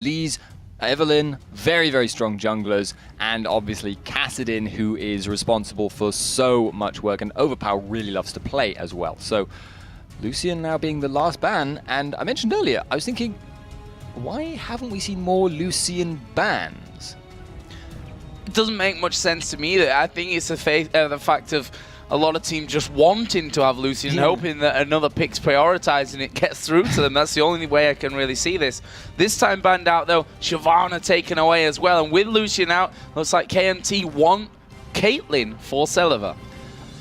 Lee's, Evelyn, very, very strong junglers, and obviously Kassadin, who is responsible for so much work, and Overpower really loves to play as well. So Lucian now being the last ban, and I mentioned earlier, I was thinking, why haven't we seen more Lucian bans? It doesn't make much sense to me. I think it's the fact of a lot of teams just wanting to have Lucian, hoping that another pick's prioritized and it gets through to them. That's the only way I can really see this. This time banned out though, Shyvana taken away as well. And with Lucian out, looks like KMT want Caitlyn for Celiva.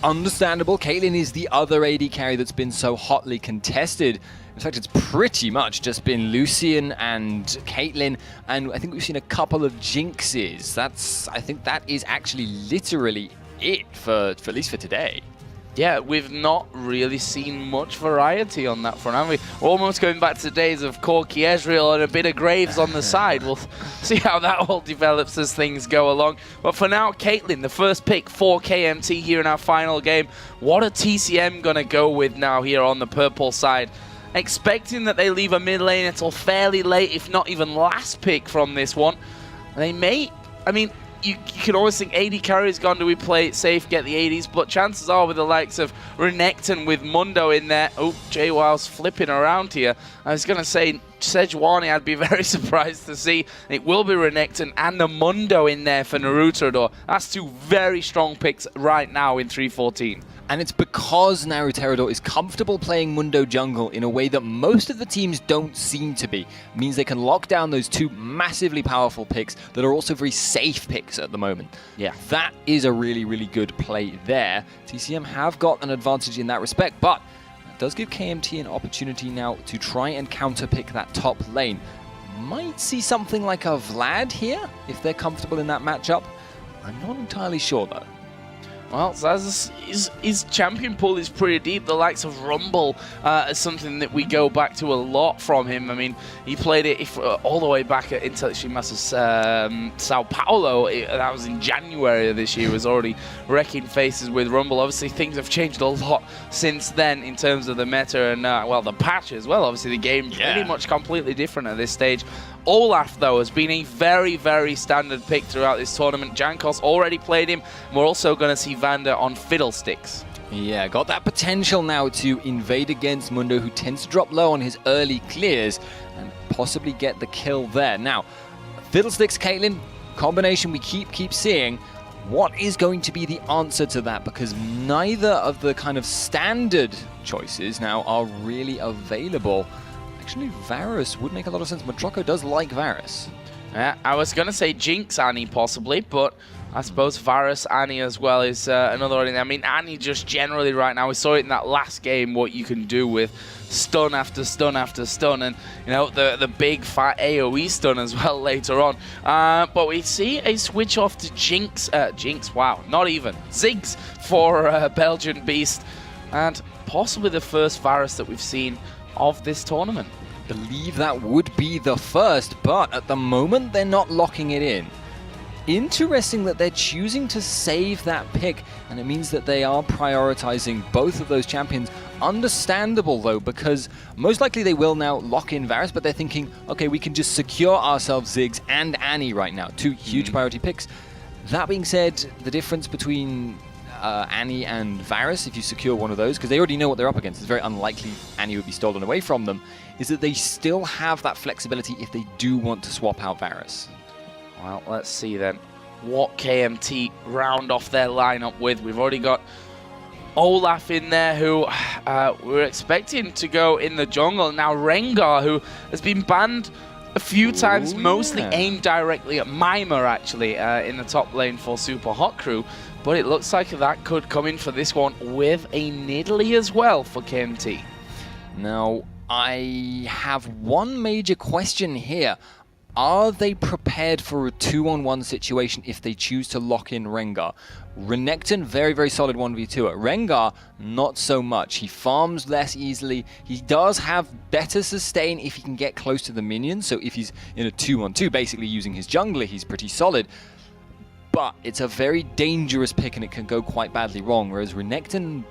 Understandable. Caitlyn is the other AD carry that's been so hotly contested. In fact, it's pretty much just been Lucian and Caitlyn, and I think we've seen a couple of Jinxes. I think that is actually literally it for at least for today. Yeah, we've not really seen much variety on that front, have we? We're almost going back to the days of Corki Ezreal and a bit of Graves on the side. We'll see how that all develops as things go along. But for now, Caitlyn, the first pick for KMT here in our final game. What are TCM going to go with now here on the purple side? Expecting that they leave a mid lane until fairly late, if not even last pick from this one. They may, I mean, you can always think AD carry is gone, do we play it safe, get the ADs, but chances are with the likes of Renekton with Mundo in there. Oh, JWoww's flipping around here. I was going to say Sejuani, I'd be very surprised to see. It will be Renekton and the Mundo in there for Naruto. That's two very strong picks right now in 3-14. And it's because Naruto is comfortable playing Mundo jungle in a way that most of the teams don't seem to be. It means they can lock down those two massively powerful picks that are also very safe picks at the moment. Yeah, that is a really, really good play there. TCM have got an advantage in that respect, but it does give KMT an opportunity now to try and counter-pick that top lane. Might see something like a Vlad here, if they're comfortable in that matchup. I'm not entirely sure, though. Well, his champion pool is pretty deep. The likes of Rumble is something that we go back to a lot from him. I mean, he played it all the way back at Intelligent Masters Sao Paulo. That was in January of this year. He was already wrecking faces with Rumble. Obviously, things have changed a lot since then in terms of the meta and, well, the patch as well. Obviously, the game pretty much completely different at this stage. Olaf, though, has been a very, very standard pick throughout this tournament. Jankos already played him. We're also going to see Vander on Fiddlesticks. Yeah, got that potential now to invade against Mundo, who tends to drop low on his early clears and possibly get the kill there. Now, Fiddlesticks, Caitlyn, combination we keep seeing. What is going to be the answer to that? Because neither of the kind of standard choices now are really available. Actually, Varus would make a lot of sense. Matroko does like Varus. Yeah, I was going to say Jinx Annie possibly, but I suppose Varus Annie as well is another one. I mean, Annie just generally right now, we saw it in that last game, what you can do with stun after stun after stun, and you know the big fat AoE stun as well later on. But we see a switch off to Jinx, wow, not even, Ziggs for Belgian Beast, and possibly the first Varus that we've seen of this tournament. Believe that would be the first, but at the moment they're not locking it in. Interesting that they're choosing to save that pick, and it means that they are prioritizing both of those champions. Understandable though, because most likely they will now lock in Varus, but they're thinking, okay, we can just secure ourselves Ziggs and Annie right now. Two huge priority picks. That being said, the difference between Annie and Varus, if you secure one of those, because they already know what they're up against, it's very unlikely Annie would be stolen away from them, is that they still have that flexibility if they do want to swap out Varus. Well, let's see then what KMT round off their lineup with. We've already got Olaf in there, who we're expecting to go in the jungle. Now Rengar, who has been banned a few times, mostly aimed directly at Mimer, actually, in the top lane for Super Hot Crew. But it looks like that could come in for this one with a Nidalee as well for KMT. Now, I have one major question here. Are they prepared for a 2-on-1 situation if they choose to lock in Rengar? Renekton, very, very solid 1v2. Rengar, not so much. He farms less easily. He does have better sustain if he can get close to the minions. So if he's in a 2-on-2, basically using his jungler, he's pretty solid. But it's a very dangerous pick and it can go quite badly wrong, whereas Renekton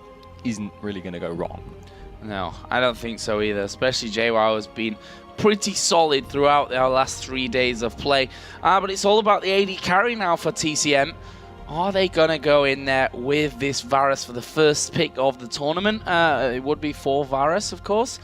isn't really going to go wrong. No, I don't think so either, especially JWoww has been pretty solid throughout our last 3 days of play. But it's all about the AD carry now for TCM. Are they going to go in there with this Varus for the first pick of the tournament? It would be for Varus, of course.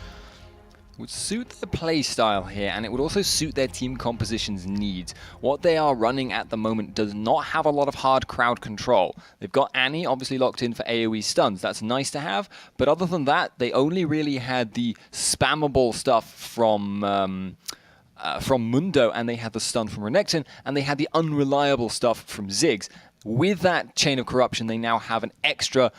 Would suit their play style here, and it would also suit their team composition's needs. What they are running at the moment does not have a lot of hard crowd control. They've got Annie obviously locked in for AoE stuns. That's nice to have, but other than that, they only really had the spammable stuff from Mundo, and they had the stun from Renekton, and they had the unreliable stuff from Ziggs. With that Chain of Corruption, they now have an extra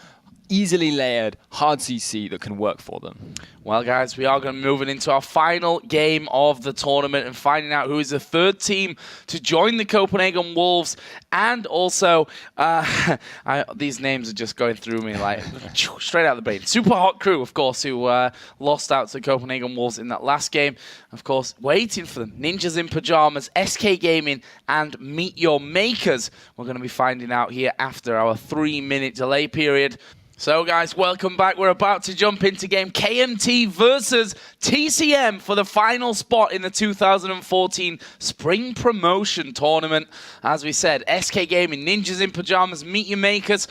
easily layered hard CC that can work for them. Well, guys, we are going to be moving into our final game of the tournament and finding out who is the third team to join the Copenhagen Wolves. And also, these names are just going through me like straight out of the brain. Super Hot Crew, of course, who lost out to the Copenhagen Wolves in that last game. Of course, waiting for them. Ninjas in Pajamas, SK Gaming, and Meet Your Makers. We're going to be finding out here after our 3-minute delay period. So guys, welcome back. We're about to jump into game KMT versus TCM for the final spot in the 2014 Spring Promotion Tournament. As we said, SK Gaming, Ninjas in Pajamas, Meet Your Makers.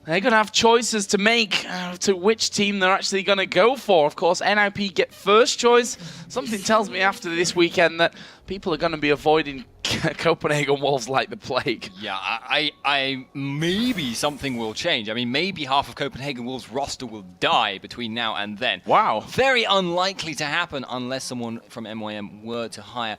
They're going to have choices to make to which team they're actually going to go for. Of course, NIP get first choice. Something tells me after this weekend that people are going to be avoiding Copenhagen Wolves like the plague. Yeah, I maybe something will change. I mean, maybe half of Copenhagen Wolves' roster will die between now and then. Wow. Very unlikely to happen unless someone from MYM were to hire.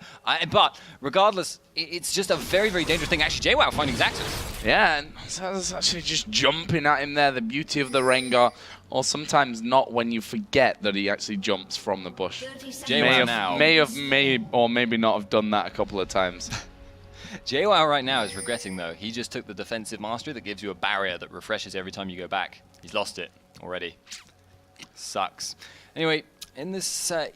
But regardless, it's just a very, very dangerous thing. Actually, JWoww finding Xaxus. Yeah, and Zazas actually just jumping at him there. The beauty of the Rengar. Or sometimes not when you forget that he actually jumps from the bush. May or maybe not have done that a couple of times. JWoww right now is regretting, though. He just took the defensive mastery that gives you a barrier that refreshes every time you go back. He's lost it already. Sucks. Anyway, in this... as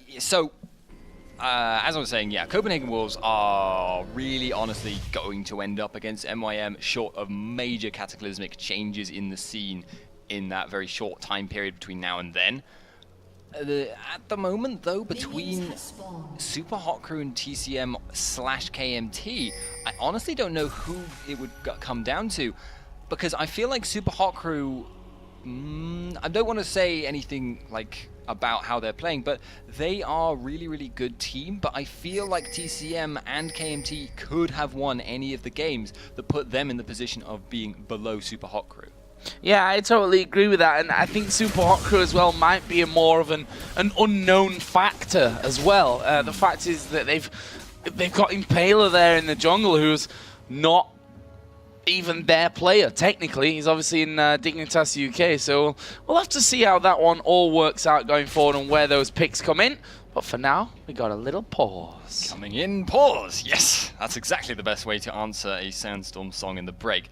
I was saying, yeah, Copenhagen Wolves are really honestly going to end up against MYM short of major cataclysmic changes in the scene in that very short time period between now and then. At the moment, though, between Super Hot Crew and TCM/KMT, I honestly don't know who it would come down to, because I feel like Super Hot Crew, I don't want to say anything like about how they're playing, but they are a really, really good team, but I feel like TCM and KMT could have won any of the games that put them in the position of being below Super Hot Crew. Yeah, I totally agree with that, and I think Super Hot Crew as well might be more of an unknown factor as well. The fact is that they've got Impaler there in the jungle, who's not even their player technically. He's obviously in Dignitas UK, so we'll have to see how that one all works out going forward and where those picks come in. But for now, we got a little pause. Coming in, pause. Yes, that's exactly the best way to answer a Sandstorm song in the break.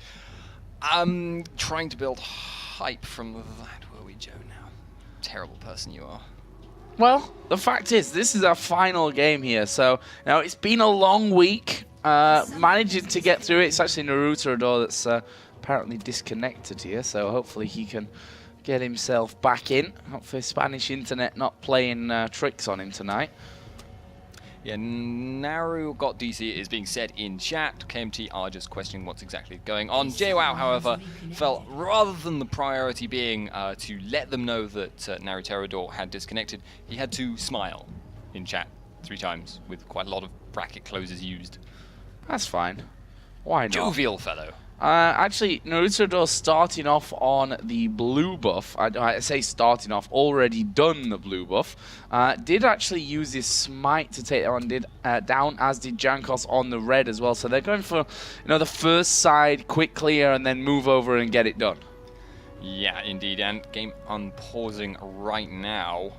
I'm trying to build hype from that, were we, Joe, now? Terrible person you are. Well, the fact is, this is our final game here, so now it's been a long week. Managing to get through it. It's actually Naruto that's apparently disconnected here, so hopefully he can get himself back in. Hopefully Spanish internet not playing tricks on him tonight. Yeah, Naru got DC, is being said in chat. KMT are just questioning what's exactly going on. JWoww, however, felt rather than the priority being to let them know that Naruterador had disconnected, he had to smile in chat 3 times with quite a lot of bracket closes used. That's fine. Why not? Jovial fellow. Actually, Naruto starting off on the blue buff. I say starting off, already done the blue buff. Did actually use his smite to take that one down, as did Jankos on the red as well. So they're going for, the first side, quick clear, and then move over and get it done. Yeah, indeed. And game unpausing right now.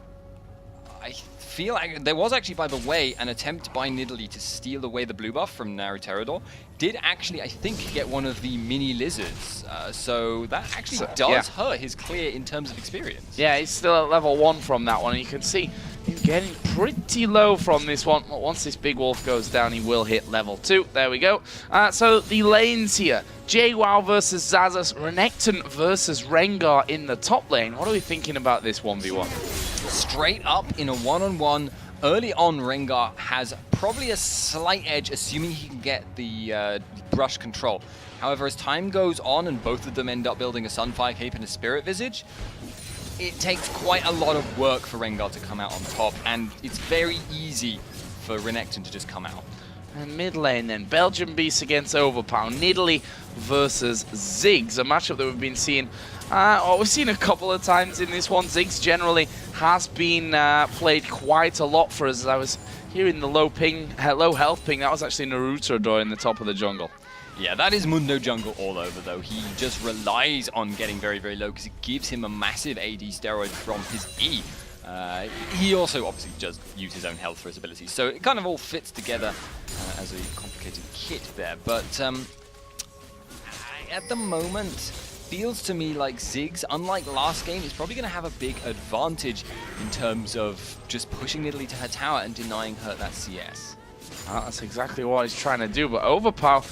I feel like there was actually, by the way, an attempt by Nidalee to steal away the blue buff from Naruterador. Did actually, I think, get one of the mini lizards. So that actually does hurt his clear in terms of experience. Yeah, he's still at level 1 from that one. And you can see him getting pretty low from this one. Once this big wolf goes down, he will hit level 2. There we go. So the lanes here. JWoww versus Xaxus, Renekton versus Rengar in the top lane. What are we thinking about this 1v1? straight up in a one-on-one. Early on, Rengar has probably a slight edge, assuming he can get the brush control. However, as time goes on and both of them end up building a Sunfire Cape and a Spirit Visage, it takes quite a lot of work for Rengar to come out on top, and it's very easy for Renekton to just come out. And mid lane then, Belgian Beast against Overpower, Nidalee versus Ziggs, a matchup that we've been seeing, we've seen a couple of times in this one. Ziggs generally has been played quite a lot for us. As I was hearing the low health ping, that was actually Naruto in the top of the jungle. Yeah, that is Mundo jungle all over, though. He just relies on getting very, very low because it gives him a massive AD steroid from his E. He also obviously just uses his own health for his abilities, so it kind of all fits together as a complicated kit there. But at the moment, feels to me like Ziggs, unlike last game, is probably going to have a big advantage in terms of just pushing Nidalee to her tower and denying her that CS. Well, that's exactly what he's trying to do, but Overpower,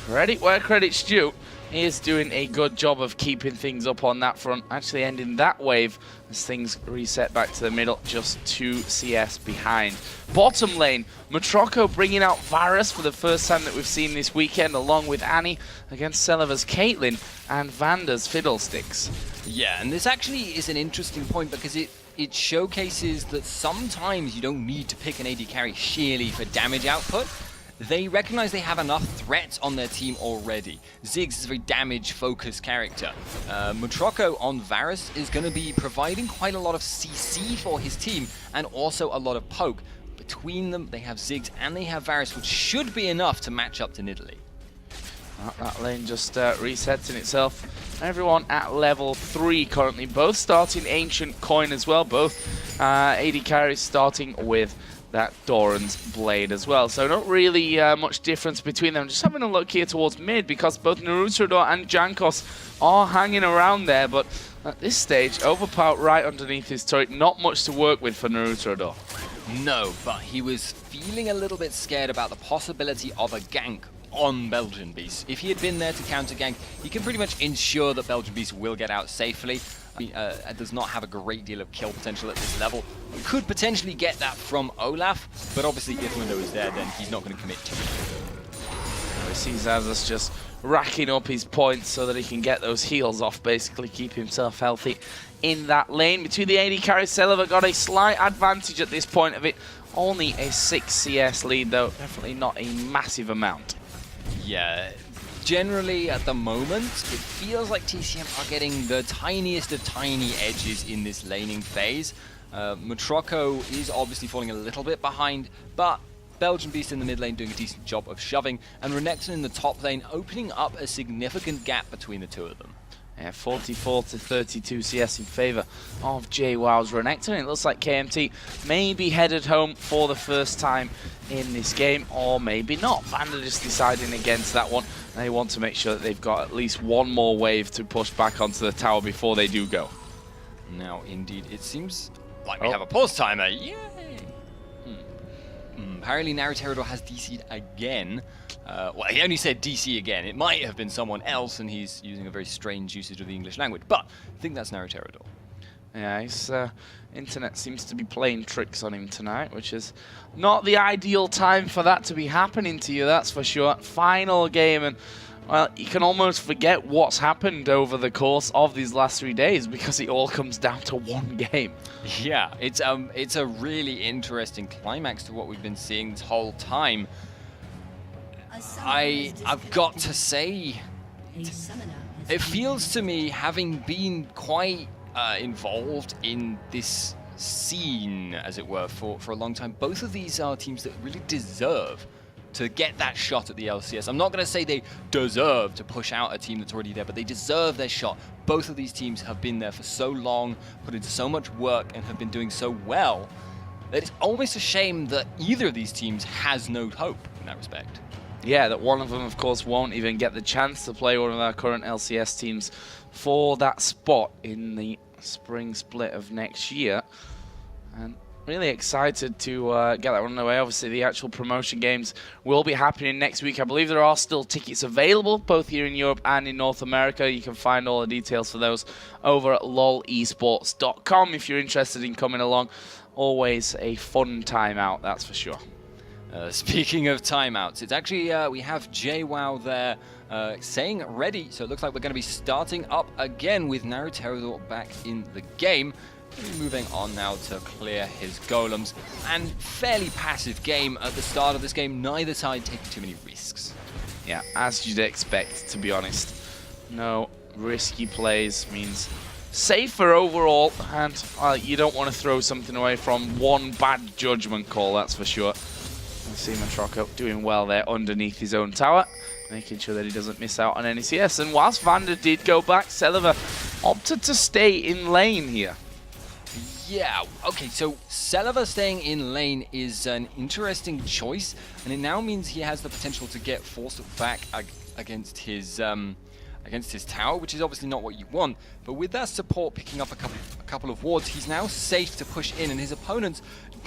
credit where credit's due, he is doing a good job of keeping things up on that front, actually ending that wave as things reset back to the middle, just 2 CS behind. Bottom lane, Matroko bringing out Varus for the first time that we've seen this weekend, along with Annie against Seliva's Caitlyn and Vanda's Fiddlesticks. Yeah, and this actually is an interesting point because it showcases that sometimes you don't need to pick an AD carry sheerly for damage output. They recognize they have enough threats on their team already. Ziggs is a very damage-focused character. Matroko on Varus is going to be providing quite a lot of CC for his team and also a lot of poke. Between them, they have Ziggs and they have Varus, which should be enough to match up to Nidalee. That lane just resets in itself. Everyone at level 3 currently, both starting Ancient Coin as well, both AD carries starting with that Doran's Blade as well. So not really much difference between them. Just having a look here towards mid because both Naruto and Jankos are hanging around there, but at this stage, Overpower right underneath his turret, not much to work with for Naruto. No, but he was feeling a little bit scared about the possibility of a gank on Belgian Beast. If he had been there to counter gank, he can pretty much ensure that Belgian Beast will get out safely. Does not have a great deal of kill potential at this level. Could potentially get that from Olaf, but obviously if Mundo is there, then he's not going to commit to it. We see Zazas just racking up his points so that he can get those heals off, basically keep himself healthy in that lane. Between the AD carries, Seliva got a slight advantage at this point of it. Only a 6 CS lead though, definitely not a massive amount. Yeah. Generally, at the moment, it feels like TCM are getting the tiniest of tiny edges in this laning phase. Matroko is obviously falling a little bit behind, but Belgian Beast in the mid lane doing a decent job of shoving, and Renekton in the top lane opening up a significant gap between the two of them. Yeah, 44 to 32 CS in favour of JWoww's Renekton. It looks like KMT may be headed home for the first time in this game, or maybe not. Vanda just deciding against that one. They want to make sure that they've got at least one more wave to push back onto the tower before they do go. Now, indeed, it seems like we have a pause timer. Yay! Apparently, Naruterador has DC'd again. Well, he only said DC again. It might have been someone else, and he's using a very strange usage of the English language. But I think that's Naruterador. Yeah, his internet seems to be playing tricks on him tonight, which is not the ideal time for that to be happening to you, that's for sure. Final game, and well, you can almost forget what's happened over the course of these last 3 days because it all comes down to one game. Yeah, it's a really interesting climax to what we've been seeing this whole time. I've got to say, it feels to me, having been quite involved in this scene, as it were, for a long time, both of these are teams that really deserve to get that shot at the LCS. I'm not going to say they deserve to push out a team that's already there, but they deserve their shot. Both of these teams have been there for so long, put into so much work, and have been doing so well that it's almost a shame that either of these teams has no hope in that respect. Yeah, that one of them, of course, won't even get the chance to play one of our current LCS teams for that spot in the spring split of next year. And really excited to get that one underway. Obviously, the actual promotion games will be happening next week. I believe there are still tickets available, both here in Europe and in North America. You can find all the details for those over at lolesports.com if you're interested in coming along. Always a fun time out, that's for sure. Speaking of timeouts, it's actually, we have JWoww there saying ready, so it looks like we're going to be starting up again with Naruto back in the game. Moving on now to clear his golems, and fairly passive game at the start of this game, neither side taking too many risks. Yeah, as you'd expect, to be honest. No risky plays means safer overall, and you don't want to throw something away from one bad judgment call, that's for sure. I see Matroco doing well there underneath his own tower, making sure that he doesn't miss out on any CS. And whilst Vander did go back, Celiva opted to stay in lane here. Yeah, okay, so Celiva staying in lane is an interesting choice, and it now means he has the potential to get forced back against his tower, which is obviously not what you want. But with that support picking up a couple of wards, he's now safe to push in, and his opponents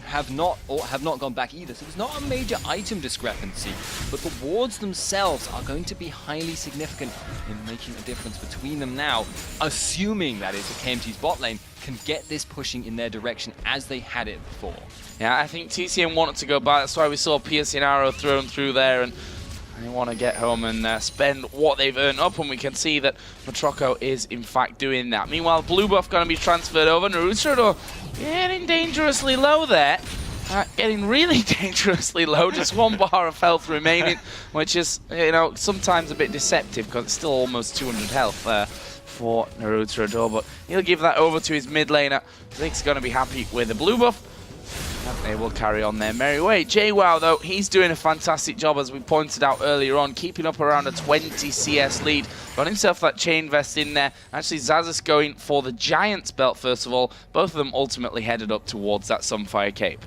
have not gone back either. So there's not a major item discrepancy, but the wards themselves are going to be highly significant in making a difference between them now, assuming that is the KMT's bot lane can get this pushing in their direction as they had it before. Yeah, I think TCM wanted to go back. That's why we saw piercing arrow thrown through there, and they want to get home and spend what they've earned up, and we can see that Matroco is in fact doing that. Meanwhile, blue buff going to be transferred over. Naruto getting dangerously low there. Getting really dangerously low, just one bar of health remaining, which is, you know, sometimes a bit deceptive because it's still almost 200 health for Naruto, but he'll give that over to his mid laner. Zig's going to be happy with the blue buff. And they will carry on their merry way. JWoww, though, he's doing a fantastic job, as we pointed out earlier on, keeping up around a 20 CS lead. Got himself that chain vest in there. Actually, Xaxus going for the Giant's belt, first of all. Both of them ultimately headed up towards that Sunfire Cape.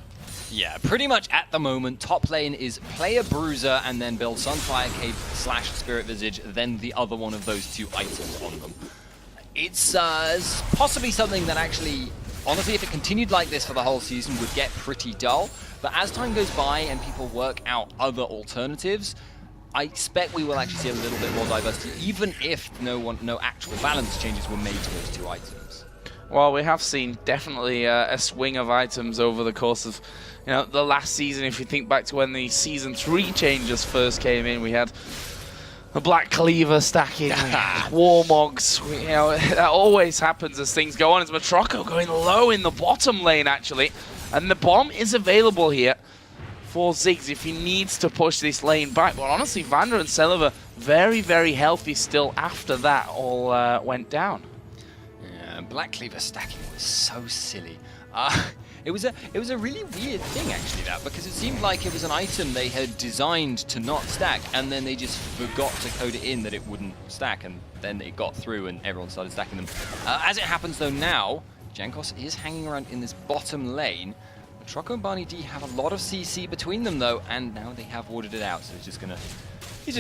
Yeah, pretty much at the moment, top lane is Player Bruiser and then build Sunfire Cape / Spirit Visage, then the other one of those two items on them. It's possibly something that actually, honestly, if it continued like this for the whole season, would get pretty dull. But as time goes by and people work out other alternatives, I expect we will actually see a little bit more diversity, even if no actual balance changes were made to those two items. Well, we have seen definitely a swing of items over the course of, you know, the last season. If you think back to when the Season 3 changes first came in, we had the Black Cleaver stacking, Warmogs, you know, that always happens as things go on. It's Matroco going low in the bottom lane, actually. And the bomb is available here for Ziggs if he needs to push this lane back. But honestly, Vander and Celiva very, very healthy still after that all went down. Yeah, Black Cleaver stacking was so silly. It was a really weird thing, actually, that, because it seemed like it was an item they had designed to not stack, and then they just forgot to code it in that it wouldn't stack, and then it got through and everyone started stacking them. As it happens, though, now, Jankos is hanging around in this bottom lane. Matroco and Barney D have a lot of CC between them, though, and now they have ordered it out, so he's just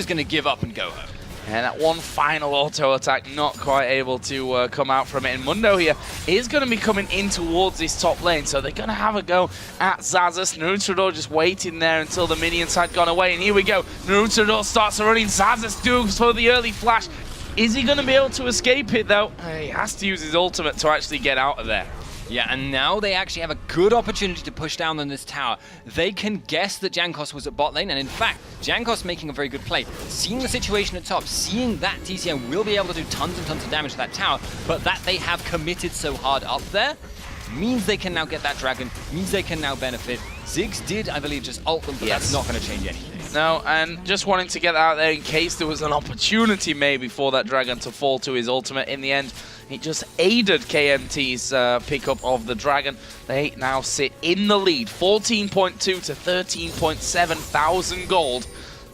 gonna give up and go home. And that one final auto attack not quite able to come out from it. And Mundo here is going to be coming in towards this top lane. So they're going to have a go at Xaxus. Naruto just waiting there until the minions had gone away. And here we go. Naruto starts running. Xaxus goes for the early flash. Is he going to be able to escape it, though? He has to use his ultimate to actually get out of there. Yeah, and now they actually have a good opportunity to push down on this tower. They can guess that Jankos was at bot lane, and in fact, Jankos making a very good play. Seeing the situation at top, seeing that TCM will be able to do tons and tons of damage to that tower, but that they have committed so hard up there means they can now get that dragon, means they can now benefit. Ziggs did, I believe, just ult them, but that's not going to change anything. No, and just wanting to get out there in case there was an opportunity maybe for that dragon to fall to his ultimate. In the end, it just aided KMT's pickup of the dragon. They now sit in the lead, 14.2 to 13.7 thousand gold.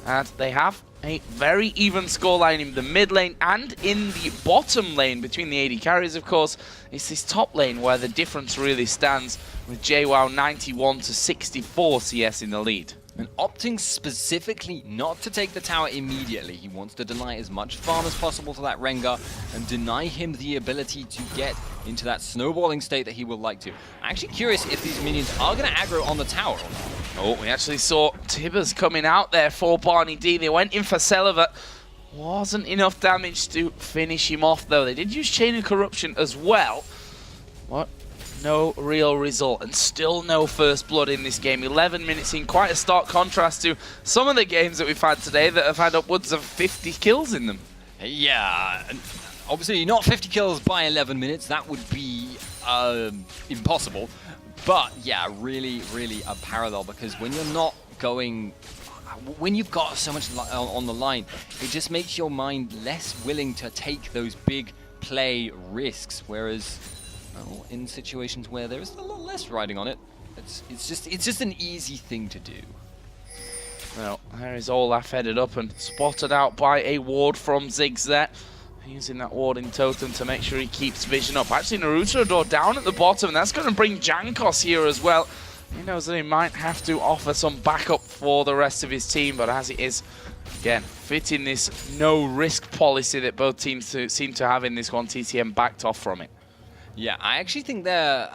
And they have a very even scoreline in the mid lane and in the bottom lane between the AD carries, of course. It's this top lane where the difference really stands, with JWoww 91 to 64 CS in the lead. and opting specifically not to take the tower immediately. He wants to deny as much farm as possible to that Rengar and deny him the ability to get into that snowballing state that he would like to. I'm actually curious if these minions are going to aggro on the tower or not. Oh, we actually saw Tibbers coming out there for Barney D. They went in for Celiva. Wasn't enough damage to finish him off, though. They did use Chain of Corruption as well. What? No real result, and still no first blood in this game. 11 minutes in, quite a stark contrast to some of the games that we've had today that have had upwards of 50 kills in them. Yeah, obviously not 50 kills by 11 minutes. That would be impossible. But yeah, really, really a parallel, because when you're not going, when you've got so much on the line, it just makes your mind less willing to take those big play risks, whereas in situations where there is a lot less riding on it, it's just an easy thing to do. Well, there is Olaf headed up and spotted out by a ward from Ziggs there. Using that warding totem to make sure he keeps vision up. Actually, Naruto down at the bottom, and that's going to bring Jankos here as well. He knows that he might have to offer some backup for the rest of his team, but as it is, again, fitting this no-risk policy that both teams seem to have in this one, TCM backed off from it. Yeah, I actually think their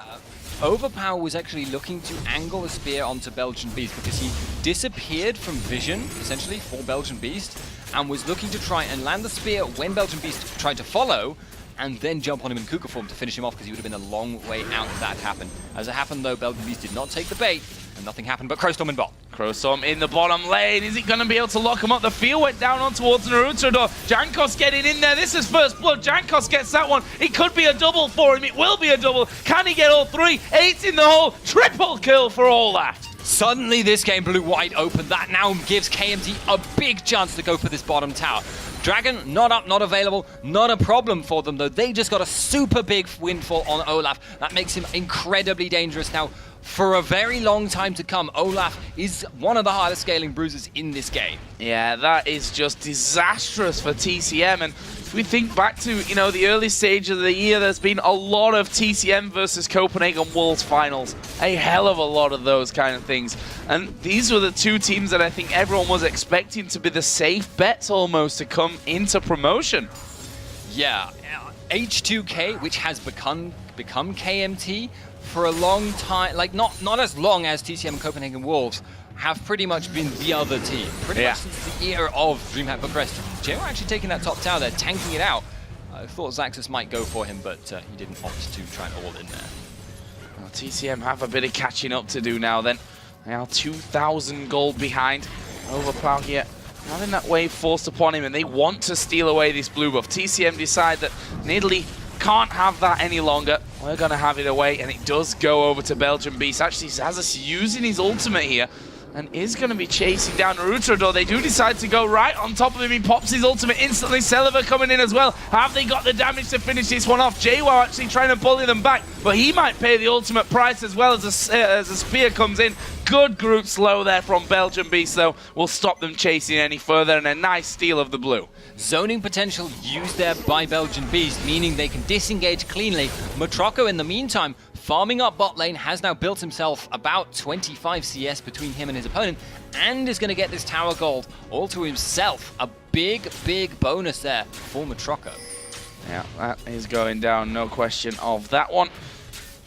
Overpower was actually looking to angle a spear onto Belgian Beast because he disappeared from vision, essentially, for Belgian Beast, and was looking to try and land the spear when Belgian Beast tried to follow, and then jump on him in Kuka form to finish him off, because he would have been a long way out if that happened. As it happened, though, Belgian Beast did not take the bait, and nothing happened but Crowstorm in bot. Crowstorm in the bottom lane. Is he going to be able to lock him up? The field went down on towards Naruto. Jankos getting in there. This is first blood. Jankos gets that one. It could be a double for him. It will be a double. Can he get all three? 8 in the hole. Triple kill for Olaf. Suddenly this game blew wide open. That now gives KMT a big chance to go for this bottom tower. Dragon, not up, not available, not a problem for them though. They just got a super big windfall on Olaf. That makes him incredibly dangerous now. For a very long time to come, Olaf is one of the hardest scaling bruisers in this game. Yeah, that is just disastrous for TCM. And if we think back to, the early stage of the year, there's been a lot of TCM versus Copenhagen Wolves finals. A hell of a lot of those kind of things. And these were the two teams that I think everyone was expecting to be the safe bets almost to come into promotion. Yeah, H2K, which has become KMT, for a long time, like not as long as TCM and Copenhagen Wolves, have pretty much been the other team. Pretty much since the era of DreamHack Bucharest. Jay were actually taking that top tower there, tanking it out. I thought Zaxxas might go for him, but he didn't opt to try and all in there. Well, TCM have a bit of catching up to do now then. They are 2,000 gold behind. Overpower here, having that wave forced upon him, and they want to steal away this blue buff. TCM decide that Nidalee can't have that any longer. We're going to have it away, and it does go over to Belgian Beast. Actually, Zazas using his ultimate here, and is going to be chasing down Naruto. They do decide to go right on top of him. He pops his ultimate instantly. Celiva coming in as well. Have they got the damage to finish this one off? JWoww actually trying to bully them back, but he might pay the ultimate price as well as a spear comes in. Good group slow there from Belgian Beast, though, will stop them chasing any further, and a nice steal of the blue. Zoning potential used there by Belgian Beast, meaning they can disengage cleanly. Matroco, in the meantime, farming up bot lane, has now built himself about 25 CS between him and his opponent, and is going to get this tower gold all to himself. A big, big bonus there for Matroco. Yeah, that is going down, no question of that one.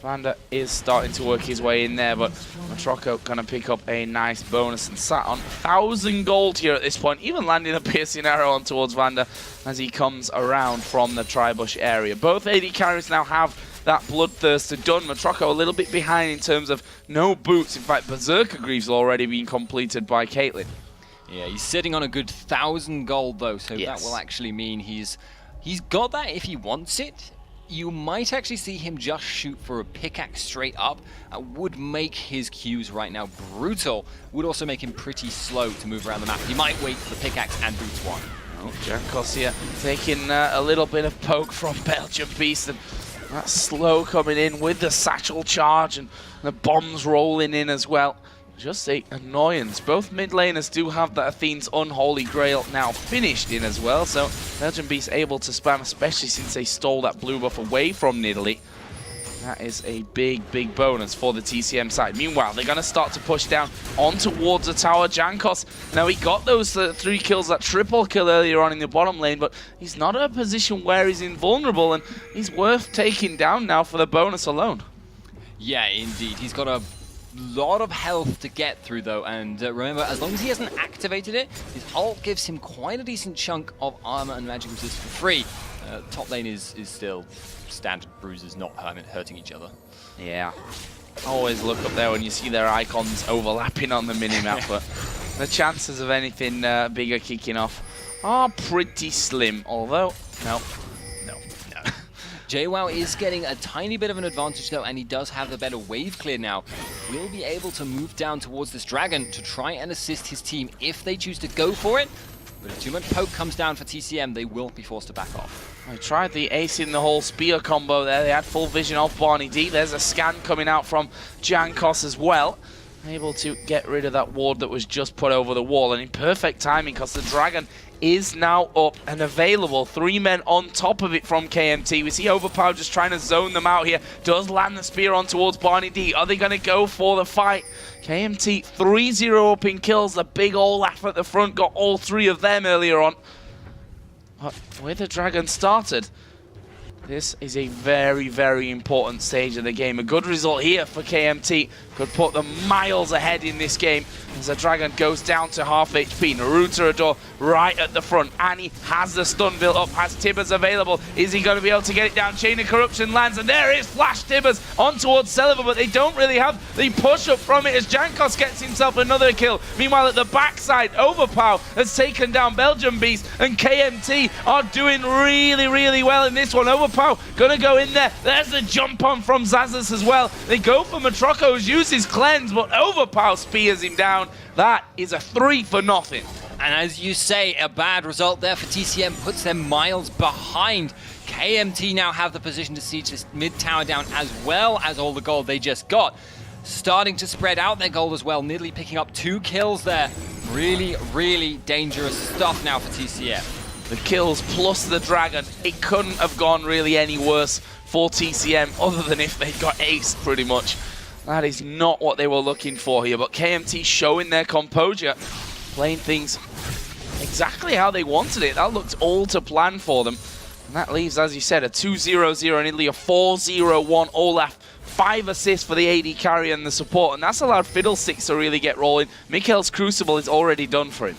Vander is starting to work his way in there, but Matroco going to pick up a nice bonus and sat on 1,000 gold here at this point, even landing a piercing arrow on towards Vander as he comes around from the Tribush area. Both AD carries now have that Bloodthirster done. Matroco a little bit behind in terms of no boots. In fact, Berserker Greaves already been completed by Caitlyn. Yeah, he's sitting on a good 1,000 gold though, so that will actually mean he's got that if he wants it. You might actually see him just shoot for a pickaxe straight up. Would make his Qs right now brutal. Would also make him pretty slow to move around the map. He might wait for the pickaxe and boots one. Oh, Jankos here taking a little bit of poke from Belgian Beast, and that slow coming in with the satchel charge and the bombs rolling in as well. Just a annoyance. Both mid laners do have that Athene's Unholy Grail now finished in as well, so Belgian Beast able to spam, especially since they stole that blue buff away from Nidalee. That is a big, big bonus for the TCM side. Meanwhile, they're going to start to push down on towards the tower. Jankos, now he got those 3 kills, that triple kill earlier on in the bottom lane, but he's not in a position where he's invulnerable, and he's worth taking down now for the bonus alone. Yeah, indeed. He's got a lot of health to get through, though, and remember, as long as he hasn't activated it, his ult gives him quite a decent chunk of armor and magic resist for free. Top lane is still standard bruises not hurting each other. Yeah. Always look up there when you see their icons overlapping on the minimap, but the chances of anything bigger kicking off are pretty slim, although, no. JWoww is getting a tiny bit of an advantage, though, and he does have the better wave clear now. Will be able to move down towards this dragon to try and assist his team if they choose to go for it. But if too much poke comes down for TCM, they will be forced to back off. I tried the ace in the whole spear combo there. They had full vision of Barney D. There's a scan coming out from Jankos as well. Able to get rid of that ward that was just put over the wall, and in perfect timing because the dragon is now up and available. 3 men on top of it from KMT. We see Overpower just trying to zone them out here. Does land the spear on towards Barney D. Are they going to go for the fight? KMT 3-0 up in kills. The big Olaf at the front got all 3 of them earlier on. But where the dragon started, this is a very, very important stage of the game. A good result here for KMT could put them miles ahead in this game as the dragon goes down to half HP. Naruto right at the front. Annie has the stun built up, has Tibbers available. Is he going to be able to get it down? Chain of Corruption lands, and there is Flash Tibbers on towards Celiva, but they don't really have the push up from it as Jankos gets himself another kill. Meanwhile, at the backside, Overpower has taken down Belgium Beast, and KMT are doing really, really well in this one. Overpower gonna go in there. There's the jump on from Zazas as well. They go for Matroko's, uses Cleanse, but Overpower spears him down. That is a 3 for nothing. And as you say, a bad result there for TCM puts them miles behind. KMT now have the position to siege this mid tower down, as well as all the gold they just got. Starting to spread out their gold as well. Nidalee picking up 2 kills there. Really, really dangerous stuff now for TCM. The kills plus the dragon, it couldn't have gone really any worse for TCM other than if they got aced pretty much. That is not what they were looking for here, but KMT showing their composure, playing things exactly how they wanted it. That looked all to plan for them. And that leaves, as you said, a 2-0-0 in Italy, a 4-0-1 Olaf. 5 assists for the AD carry and the support, and that's allowed Fiddlesticks to really get rolling. Mikhail's Crucible is already done for him.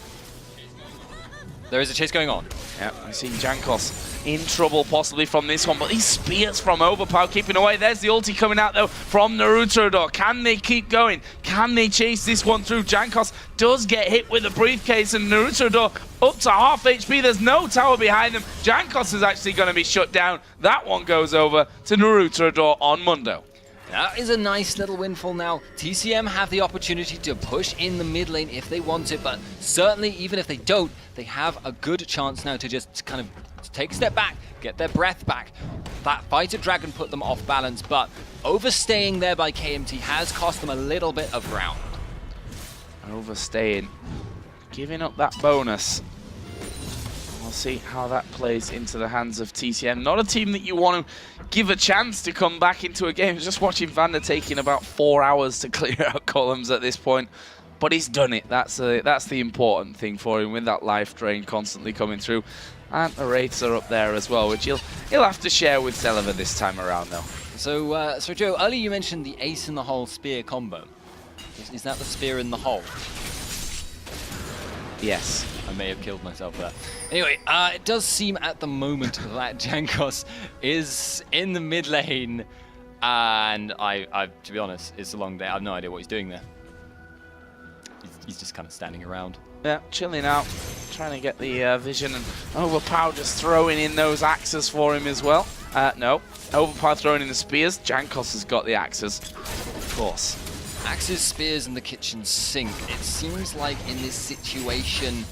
There is a chase going on. Yeah, I see Jankos in trouble possibly from this one, but these spears from Overpower keeping away. There's the ulti coming out though from Naruto. Can they keep going? Can they chase this one through? Jankos does get hit with the briefcase, and Naruto up to half HP. There's no tower behind them. Jankos is actually going to be shut down. That one goes over to Naruto on Mundo. That is a nice little windfall now. TCM have the opportunity to push in the mid lane if they want it, but certainly even if they don't, they have a good chance now to just kind of take a step back, get their breath back. That fighter dragon put them off balance, but overstaying there by KMT has cost them a little bit of ground. Overstaying, giving up that bonus. We'll see how that plays into the hands of TCM. Not a team that you want to give a chance to come back into a game. Just watching Vander taking about 4 hours to clear out columns at this point. But he's done it. That's the important thing for him, with that life drain constantly coming through. And the Wraiths are up there as well, which he'll have to share with Celiva this time around, though. So Joe, earlier you mentioned the ace in the hole spear combo. Is that the spear in the hole? Yes. I may have killed myself there. Anyway, it does seem at the moment that Jankos is in the mid lane, and I to be honest, it's a long day. I have no idea what he's doing there. He's just kind of standing around. Yeah, chilling out, trying to get the vision, and Overpower just throwing in those axes for him as well. No, Overpower throwing in the spears. Jankos has got the axes, of course. Axes, spears, and the kitchen sink. It seems like in this situation,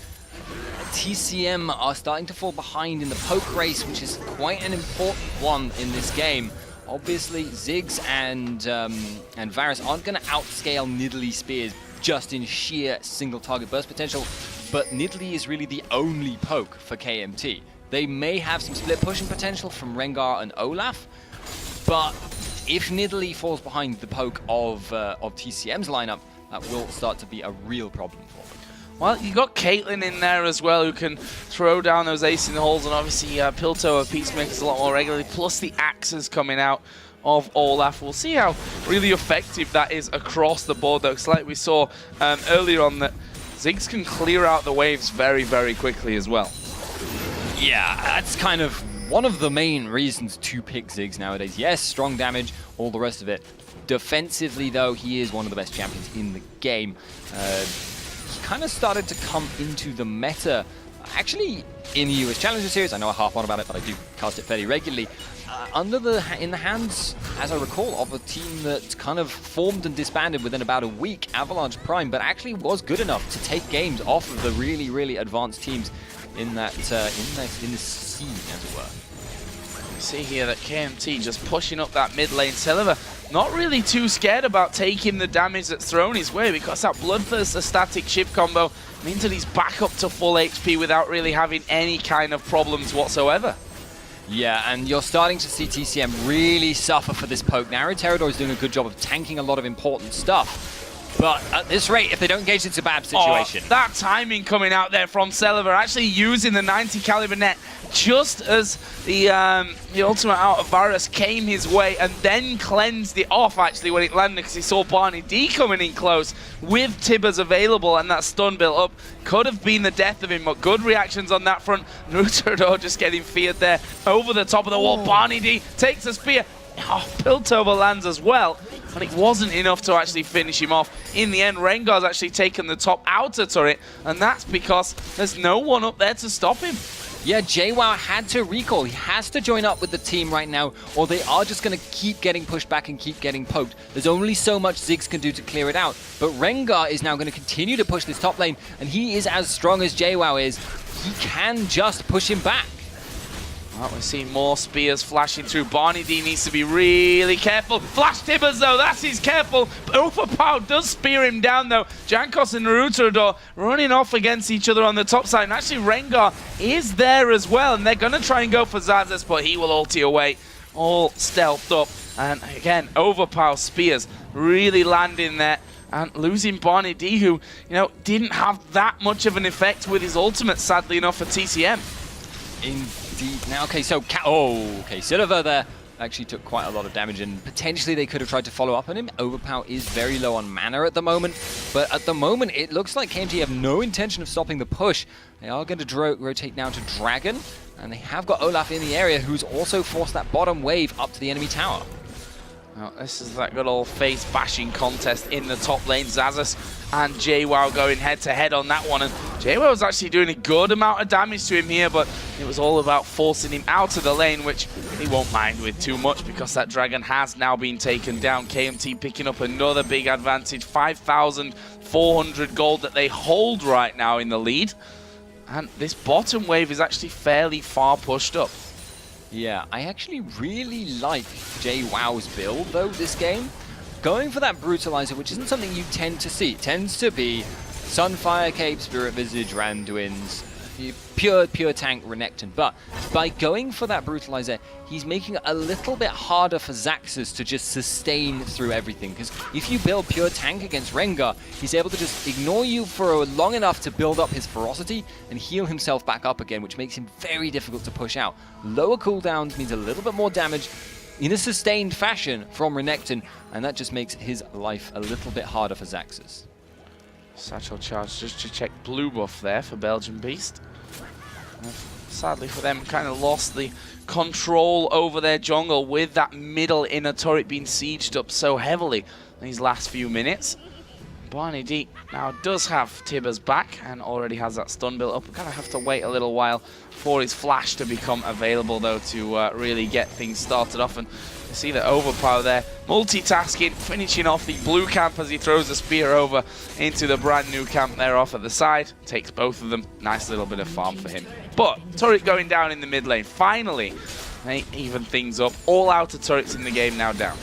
TCM are starting to fall behind in the poke race, which is quite an important one in this game. Obviously, Ziggs and Varus aren't going to outscale Nidalee spears just in sheer single target burst potential, but Nidalee is really the only poke for KMT. They may have some split pushing potential from Rengar and Olaf, but if Nidalee falls behind the poke of TCM's lineup, that will start to be a real problem for them. Well, you got Caitlyn in there as well, who can throw down those ace in the holes, and obviously Piltover Peacemakers a lot more regularly, plus the axes coming out of Olaf. We'll see how really effective that is across the board, though, because like we saw earlier on, that Ziggs can clear out the waves very, very quickly as well. Yeah, that's kind of one of the main reasons to pick Ziggs nowadays. Yes, strong damage, all the rest of it. Defensively, though, he is one of the best champions in the game. He kind of started to come into the meta, actually, in the US Challenger Series. I know I harp on about it, but I do cast it fairly regularly. In the hands, as I recall, of a team that kind of formed and disbanded within about a week, Avalanche Prime, but actually was good enough to take games off of the really, really advanced teams in this scene, as it were. You see here that KMT just pushing up that mid lane. Silver not really too scared about taking the damage that's thrown his way, because that Bloodthirst, static shift combo means that he's back up to full HP without really having any kind of problems whatsoever. Yeah, and you're starting to see TCM really suffer for this poke. Now, Terador is doing a good job of tanking a lot of important stuff. But at this rate, if they don't engage, it's a bad situation. Oh, that timing coming out there from Celiver, actually using the 90 caliber net just as the ultimate out of Varus came his way, and then cleansed it off actually when it landed, because he saw Barney D coming in close with Tibbers available, and that stun built up. Could have been the death of him, but good reactions on that front. Naruto just getting feared there over the top of the wall. Barney D takes a spear. Oh, Piltover lands as well, but it wasn't enough to actually finish him off. In the end, Rengar's actually taken the top outer turret, and that's because there's no one up there to stop him. Yeah, JWoww had to recall. He has to join up with the team right now, or they are just going to keep getting pushed back and keep getting poked. There's only so much Ziggs can do to clear it out, but Rengar is now going to continue to push this top lane, and he is as strong as JWoww is. He can just push him back. Well, we're seeing more spears flashing through. Barney D needs to be really careful. Flash Tibbers, though, that's his careful. Overpower does spear him down, though. Jankos and Naruto running off against each other on the top side. And actually, Rengar is there as well. And they're going to try and go for Zazas, but he will ulti away. All stealthed up. And again, Overpower spears really landing there. And losing Barney D, who, didn't have that much of an effect with his ultimate, sadly enough, for TCM. Indeed. Now, okay, so Silver there actually took quite a lot of damage, and potentially they could have tried to follow up on him. Overpower is very low on mana at the moment, but at the moment it looks like KMT have no intention of stopping the push. They are going to rotate now to Dragon, and they have got Olaf in the area, who's also forced that bottom wave up to the enemy tower. Now, this is that good old face bashing contest in the top lane. Zazas and JWoww going head to head on that one, and JWoww was actually doing a good amount of damage to him here, but it was all about forcing him out of the lane, which he won't mind with too much, because that Dragon has now been taken down. KMT picking up another big advantage, 5,400 gold that they hold right now in the lead, and this bottom wave is actually fairly far pushed up. Yeah, I actually really like JWoww's build, though, this game. Going for that Brutalizer, which isn't something you tend to see. It tends to be Sunfire Cape, Spirit Visage, Randuin's, pure tank Renekton. But by going for that Brutalizer, he's making it a little bit harder for Xaxus to just sustain through everything. Because if you build pure tank against Rengar, he's able to just ignore you for long enough to build up his ferocity and heal himself back up again, which makes him very difficult to push out. Lower cooldowns means a little bit more damage in a sustained fashion from Renekton, and that just makes his life a little bit harder for Xaxus. Satchel charge just to check blue buff there for Belgian Beast. Sadly for them, kind of lost the control over their jungle with that middle inner turret being sieged up so heavily in these last few minutes. Barney D now does have Tibbers back and already has that stun built up. We're going to have to wait a little while for his flash to become available, though, to really get things started off. And you see the Overpower there, multitasking, finishing off the blue camp as he throws the spear over into the brand new camp there off at the side. Takes both of them. Nice little bit of farm for him. But turret going down in the mid lane. Finally, they even things up. All outer turrets in the game now down.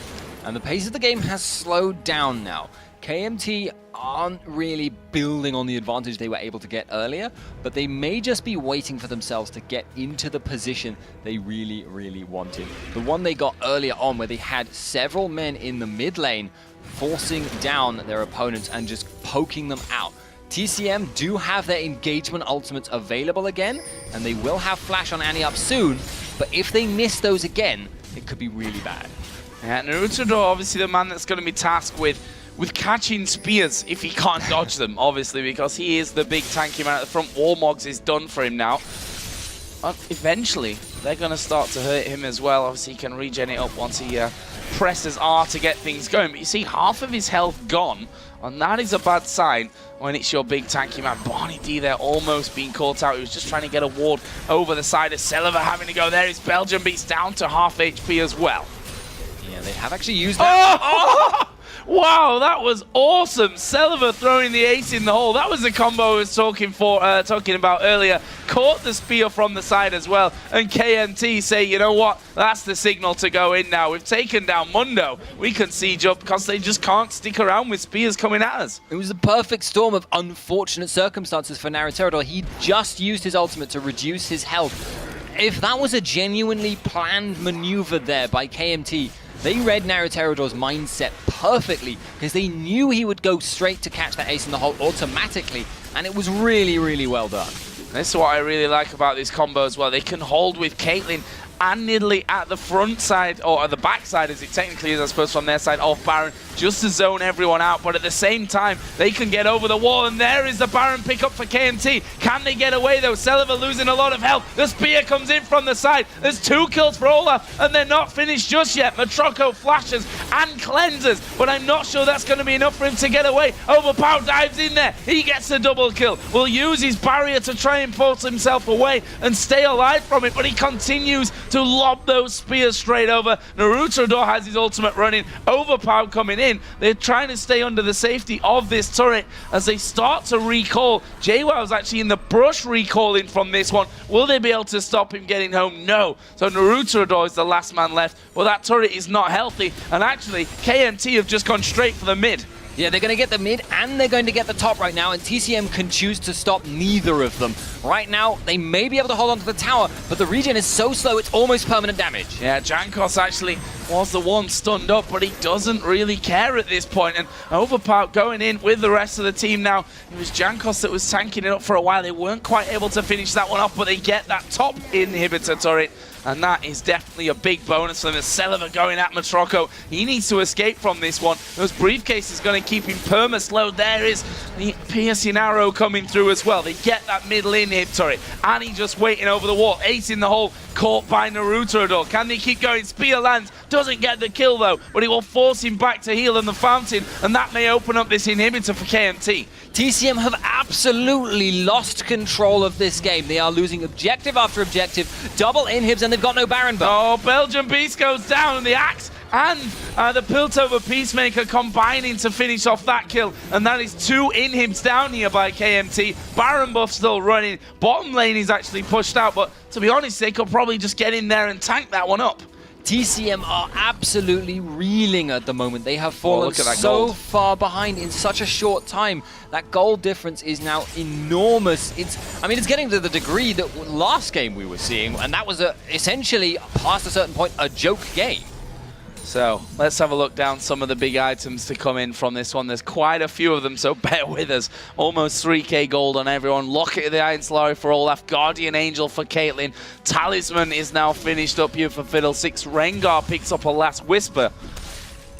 And the pace of the game has slowed down now. KMT aren't really building on the advantage they were able to get earlier, but they may just be waiting for themselves to get into the position they really, really wanted. The one they got earlier on, where they had several men in the mid lane forcing down their opponents and just poking them out. TCM do have their engagement ultimates available again, and they will have Flash on Annie up soon, but if they miss those again, it could be really bad. Yeah, Naruto, obviously the man that's going to be tasked with catching spears if he can't dodge them, obviously, because he is the big tanky man at the front. Warmogs is done for him now. But eventually, they're going to start to hurt him as well. Obviously, he can regen it up once he presses R to get things going. But you see half of his health gone, and that is a bad sign when it's your big tanky man. Barney D there almost being caught out. He was just trying to get a ward over the side of Celiva having to go there. His Belgian beats down to half HP as well. Yeah, they have actually used that. Oh! Wow, that was awesome. Celiva throwing the ace in the hole. That was the combo I was talking about earlier. Caught the spear from the side as well. And KMT say, you know what? That's the signal to go in now. We've taken down Mundo. We can siege up because they just can't stick around with spears coming at us. It was a perfect storm of unfortunate circumstances for Naruto. He just used his ultimate to reduce his health. If that was a genuinely planned maneuver there by KMT, they read Naruto's mindset perfectly, because they knew he would go straight to catch that ace in the hole automatically, and it was really, really well done. This is what I really like about this combo as well. They can hold with Caitlyn and Nidalee at the front side, or at the back side as it technically is, I suppose, from their side off Baron, just to zone everyone out. But at the same time, they can get over the wall, and there is the Baron pickup for KMT. Can they get away though? Celiva losing a lot of health. The spear comes in from the side. There's 2 kills for Olaf, and they're not finished just yet. Matroko flashes and cleanses, but I'm not sure that's going to be enough for him to get away. Overpower dives in there. He gets a double kill. Will use his barrier to try and force himself away and stay alive from it, but he continues to lob those spears straight over. Naruto has his ultimate running. Overpower coming in. They're trying to stay under the safety of this turret as they start to recall. JWoww's actually in the brush recalling from this one. Will they be able to stop him getting home? No. So Naruto is the last man left. Well, that turret is not healthy, and actually KMT have just gone straight for the mid. Yeah, they're going to get the mid and they're going to get the top right now, and TCM can choose to stop neither of them. Right now, they may be able to hold on to the tower, but the regen is so slow, it's almost permanent damage. Yeah, Jankos actually was the one stunned up, but he doesn't really care at this point. And Overpower going in with the rest of the team now. It was Jankos that was tanking it up for a while. They weren't quite able to finish that one off, but they get that top inhibitor turret. And that is definitely a big bonus for them. Celiva going at Matroko. He needs to escape from this one. Those briefcases going to keep him perma-slowed. There is the piercing arrow coming through as well. They get that middle in-hit turret. Annie just waiting over the wall. Ace in the hole, caught by Naruto. Can they keep going? Spear lands. Doesn't get the kill though, but it will force him back to heal in the fountain, and that may open up this inhibitor for KMT. TCM have absolutely lost control of this game. They are losing objective after objective, double inhibs, and they've got no Baron buff. Oh, Belgian Beast goes down, and the axe and the Piltover Peacemaker combining to finish off that kill, and that is 2 inhibs down here by KMT. Baron buff still running. Bottom lane is actually pushed out, but to be honest, they could probably just get in there and tank that one up. TCM are absolutely reeling at the moment. They have fallen so far behind in such a short time. That gold difference is now enormous. I mean, it's getting to the degree that last game we were seeing, and that was essentially, past a certain point, a joke game. So let's have a look down some of the big items to come in from this one. There's quite a few of them, so bear with us. Almost 3k gold on everyone. Locket of the Iron Solari for Olaf. Guardian Angel for Caitlyn. Talisman is now finished up here for Fiddlesticks. Rengar picks up a Last Whisper.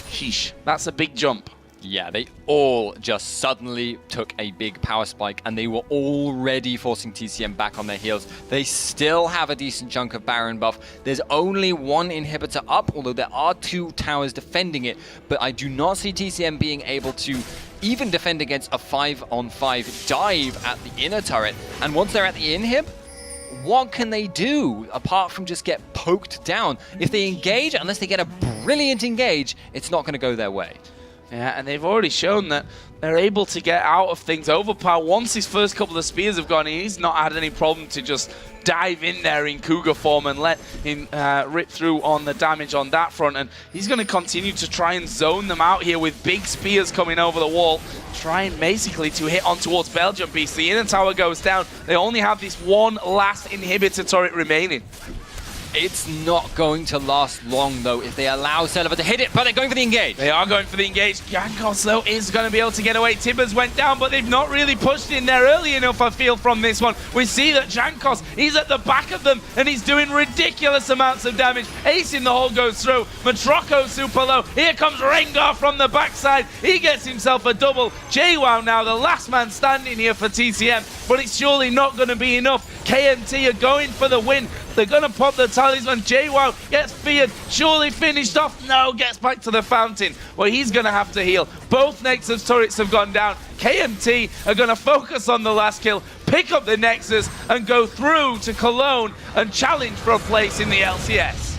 Sheesh, that's a big jump. Yeah, they all just suddenly took a big power spike, and they were already forcing TCM back on their heels. They still have a decent chunk of Baron buff. There's only 1 inhibitor up, although there are 2 towers defending it, but I do not see TCM being able to even defend against a 5-on-5 dive at the inner turret. And once they're at the inhib, what can they do apart from just get poked down? If they engage, unless they get a brilliant engage, it's not going to go their way. Yeah, and they've already shown that they're able to get out of things. Overpower, once his first couple of spears have gone, he's not had any problem to just dive in there in Cougar form and let him rip through on the damage on that front. And he's going to continue to try and zone them out here with big spears coming over the wall, trying basically to hit on towards Belgium Beast. The inner tower goes down. They only have this one last inhibitor turret remaining. It's not going to last long, though, if they allow Celiva to hit it, but they're going for the engage. They are going for the engage. Jankos, though, is going to be able to get away. Tibbers went down, but they've not really pushed in there early enough, I feel, from this one. We see that Jankos, he's at the back of them, and he's doing ridiculous amounts of damage. Ace in the hole goes through. Matroko super low. Here comes Rengar from the backside. He gets himself a double. JWoww now, the last man standing here for TCM, but it's surely not going to be enough. KMT are going for the win. They're going to pop the talisman. JWoww gets feared. Surely finished off. No, gets back to the fountain. Well, he's going to have to heal. Both Nexus turrets have gone down. KMT are going to focus on the last kill, pick up the Nexus, and go through to Cologne and challenge for a place in the LCS.